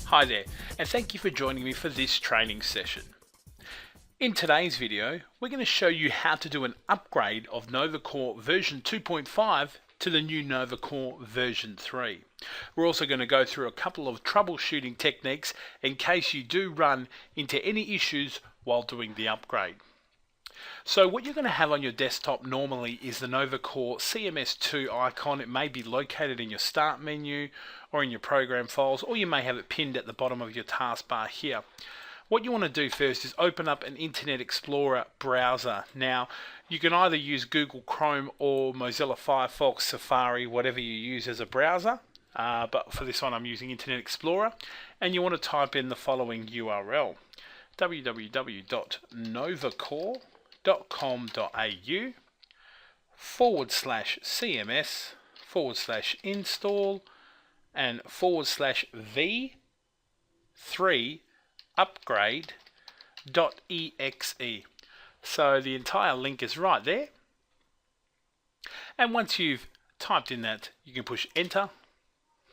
Hi there, and thank you for joining me for this training session. In today's video, we're going to show you how to do an upgrade of NovaCore version 2.5 to the new NovaCore version 3. We're also going to go through a couple of troubleshooting techniques in case you do run into any issues while doing the upgrade. So what you're going to have on your desktop normally is the NovaCore CMS2 icon. It may be located in your start menu or in your program files, or you may have it pinned at the bottom of your taskbar here. What you want to do first is open up an Internet Explorer browser. Now, you can either use Google Chrome or Mozilla Firefox, Safari, whatever you use as a browser. But for this one, I'm using Internet Explorer. And you want to type in the following URL: www.novacore.com.au/CMS/install and /v3 upgrade.exe. So the entire link is right there, and once you've typed in that, you can push enter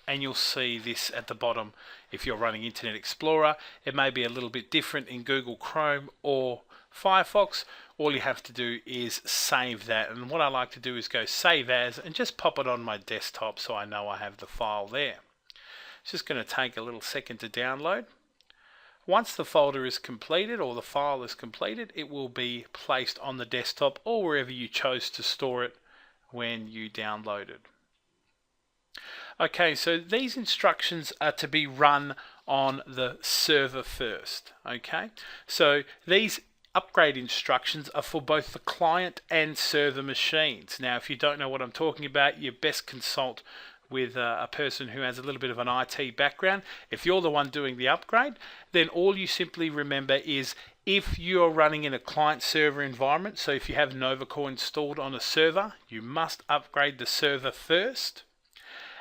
and you'll see this at the bottom. If you're running Internet Explorer, it may be a little bit different in Google Chrome or Firefox. All you have to do is save that, and what I like to do is go save as and just pop it on my desktop so I know I have the file there. It's just going to take a little second to download. Once the folder is completed or the file is completed, it will be placed on the desktop or wherever you chose to store it when you download it. Okay, so these instructions are to be run on the server first. Okay, so these upgrade instructions are for both the client and server machines. Now, if you don't know what I'm talking about, you best consult with a person who has a little bit of an IT background. If you're the one doing the upgrade, then all you simply remember is if you're running in a client server environment, so if you have NovaCore installed on a server, you must upgrade the server first.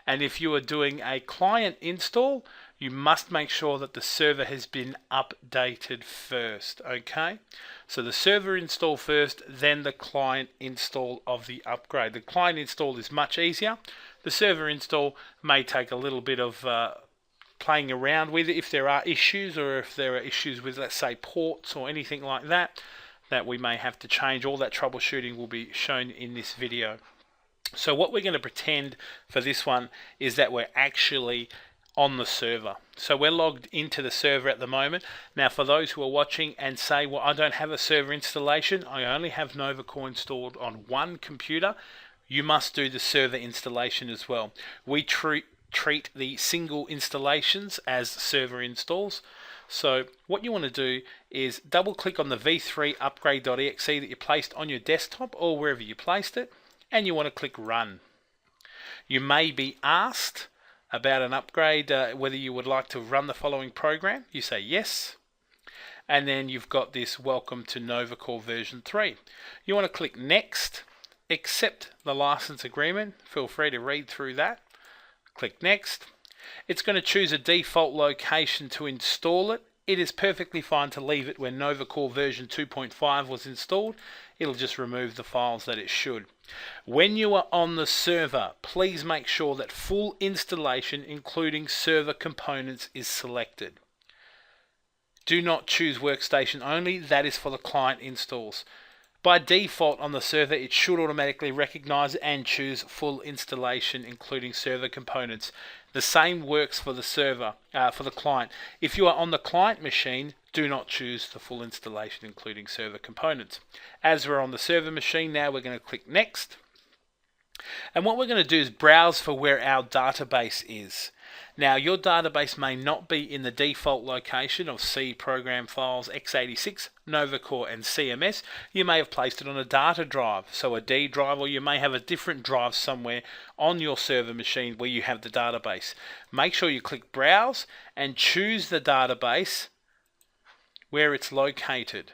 And if you are doing a client install, you must make sure that the server has been updated first. Okay, so the server install first, then the client install of the upgrade. The client install is much easier. The server install may take a little bit of playing around with it if there are issues, or if there are issues with, let's say, ports or anything like that, that we may have to change. All that troubleshooting will be shown in this video. So what we're going to pretend for this one is that we're actually on the server. So we're logged into the server at the moment. Now, for those who are watching and say, well, I don't have a server installation, I only have NovaCore installed on one computer, you must do the server installation as well. We treat the single installations as server installs. So what you want to do is double click on the v3 upgrade.exe that you placed on your desktop or wherever you placed it, and you want to click run. You may be asked about an upgrade, whether you would like to run the following program. You say yes, and then you've got this welcome to NovaCore version 3. You want to click next, accept the license agreement. Feel free to read through that. Click next. It's going to choose a default location to install it. It is perfectly fine to leave it when NovaCore version 2.5 was installed. It'll just remove the files that it should. When you are on the server, please make sure that full installation, including server components, is selected. Do not choose workstation only. That is for the client installs. By default on the server, it should automatically recognize and choose full installation, including server components. The same works for the server, for the client. If you are on the client machine, do not choose the full installation, including server components. As we're on the server machine now, we're going to click next. And what we're going to do is browse for where our database is. Now, your database may not be in the default location of C program files, x86, NovaCore and CMS. You may have placed it on a data drive, so a D drive, or you may have a different drive somewhere on your server machine where you have the database. Make sure you click browse and choose the database where it's located.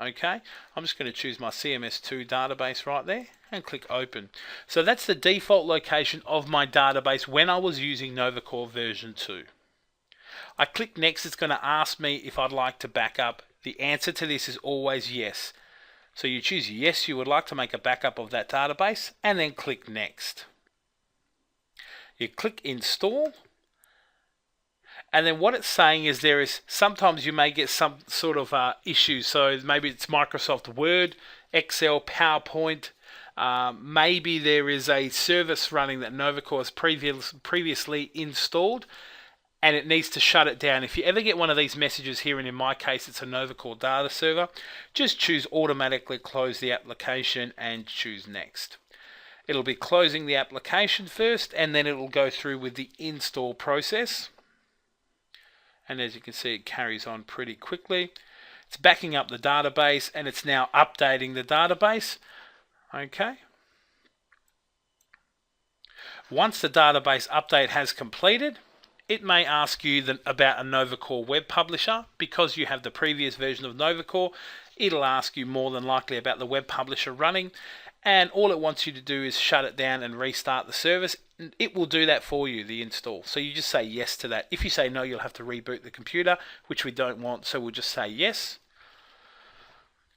Okay, I'm just going to choose my CMS2 database right there and click open. So that's the default location of my database when I was using NovaCore version 2. I click next. It's going to ask me if I'd like to back up. The answer to this is always yes. So you choose yes, you would like to make a backup of that database, and then click next. You click install, And then what it's saying is there is sometimes you may get some sort of issue. So maybe it's Microsoft Word, Excel, PowerPoint. Maybe there is a service running that NovaCore has previously installed and it needs to shut it down. If you ever get one of these messages here, and in my case it's a NovaCore data server, just choose automatically close the application and choose next. It'll be closing the application first and then it'll go through with the install process. And as you can see, it carries on pretty quickly. It's backing up the database and it's now updating the database. Okay. Once the database update has completed, it may ask you about a NovaCore web publisher. Because you have the previous version of NovaCore, it'll ask you more than likely about the web publisher running. And all it wants you to do is shut it down and restart the service. It will do that for you, the install. So you just say yes to that. If you say no, you'll have to reboot the computer, which we don't want. So we'll just say yes.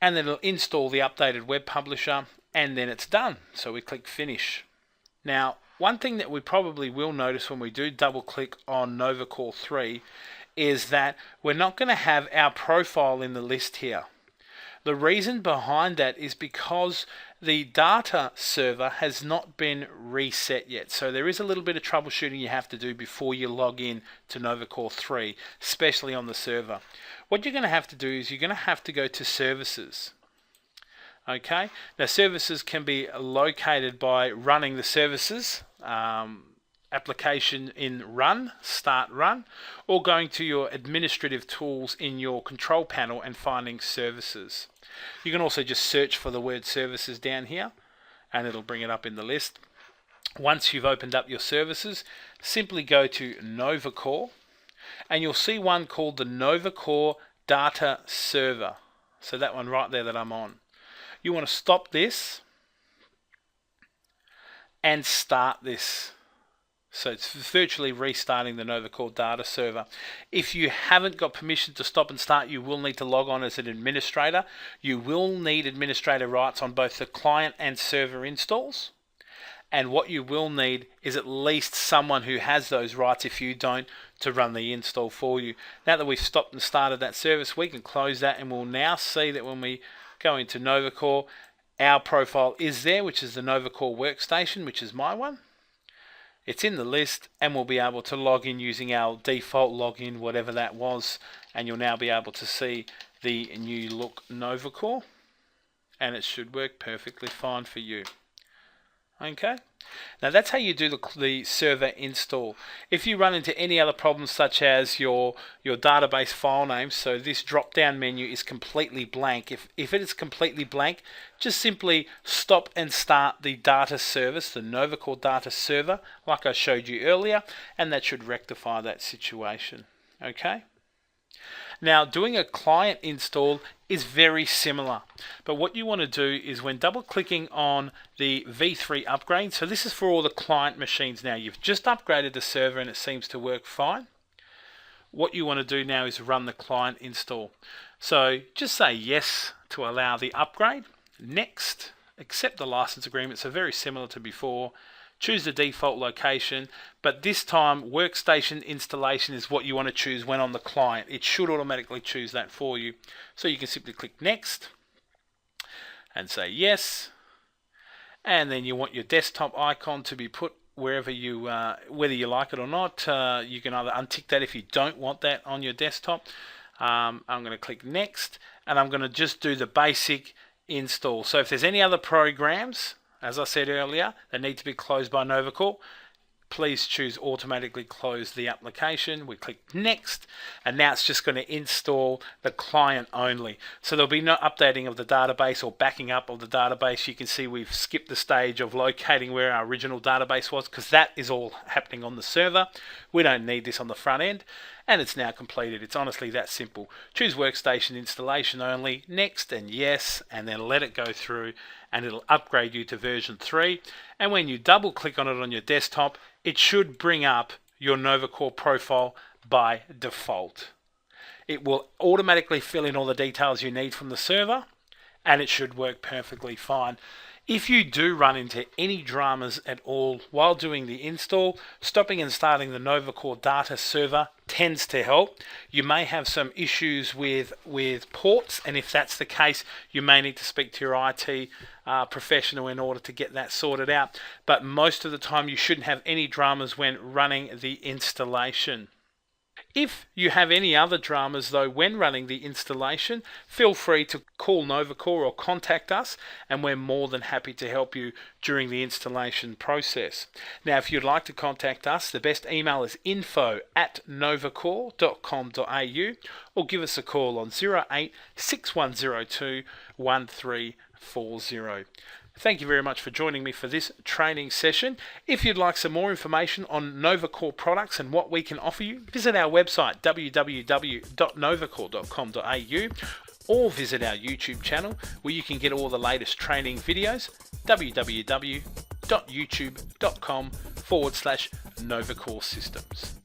And then it'll install the updated web publisher and then it's done. So we click finish. Now, one thing that we probably will notice when we do double click on NovaCore 3 is that we're not going to have our profile in the list here. The reason behind that is because the data server has not been reset yet. So there is a little bit of troubleshooting you have to do before you log in to NovaCore 3, especially on the server. What you're going to have to do is you're going to have to go to services. Okay, now services can be located by running the services application in run, start run, or going to your administrative tools in your control panel and finding services. You can also just search for the word services down here and it'll bring it up in the list. Once you've opened up your services, simply go to NovaCore and you'll see one called the NovaCore Data Server. So that one right there that I'm on. You want to stop this and start this. So it's virtually restarting the NovaCore data server. If you haven't got permission to stop and start, you will need to log on as an administrator. You will need administrator rights on both the client and server installs. And what you will need is at least someone who has those rights, if you don't, to run the install for you. Now that we've stopped and started that service, we can close that and we'll now see that when we go into NovaCore, our profile is there, which is the NovaCore workstation, which is my one. It's in the list and we'll be able to log in using our default login, whatever that was, and you'll now be able to see the new look NovaCore and it should work perfectly fine for you. Okay, now that's how you do the server install. If you run into any other problems such as your database file name, so this drop down menu is completely blank. If it is completely blank, just simply stop and start the data service, the NovaCore data server, like I showed you earlier, and that should rectify that situation. Okay. Now, doing a client install is very similar, but what you want to do is when double clicking on the V3 upgrade, so this is for all the client machines now, you've just upgraded the server and it seems to work fine. What you want to do now is run the client install. So just say yes to allow the upgrade, next, accept the license agreement, so very similar to before. Choose the default location, but this time workstation installation is what you want to choose when on the client. It should automatically choose that for you. So you can simply click next and say yes. And then you want your desktop icon to be put wherever you, whether you like it or not. You can either untick that if you don't want that on your desktop. I'm going to click next and I'm going to just do the basic install. So if there's any other programs, as I said earlier, they need to be closed by NovaCore, please choose automatically close the application. We click next and now it's just going to install the client only. So there'll be no updating of the database or backing up of the database. You can see we've skipped the stage of locating where our original database was because that is all happening on the server. We don't need this on the front end and it's now completed. It's honestly that simple. Choose workstation installation only, next and yes, and then let it go through and it'll upgrade you to version 3. And when you double click on it on your desktop, it should bring up your NovaCore profile by default. It will automatically fill in all the details you need from the server and it should work perfectly fine. If you do run into any dramas at all while doing the install, stopping and starting the NovaCore data server tends to help. You may have some issues with ports, and if that's the case, you may need to speak to your IT professional in order to get that sorted out. But most of the time you shouldn't have any dramas when running the installation. If you have any other dramas though when running the installation, feel free to call NovaCore or contact us, and we're more than happy to help you during the installation process. Now, if you'd like to contact us, the best email is info@novacore.com.au, or give us a call on 08 6102 1340. Thank you very much for joining me for this training session. If you'd like some more information on NovaCore products and what we can offer you, visit our website www.novacore.com.au, or visit our YouTube channel where you can get all the latest training videos, www.youtube.com/NovaCore Systems.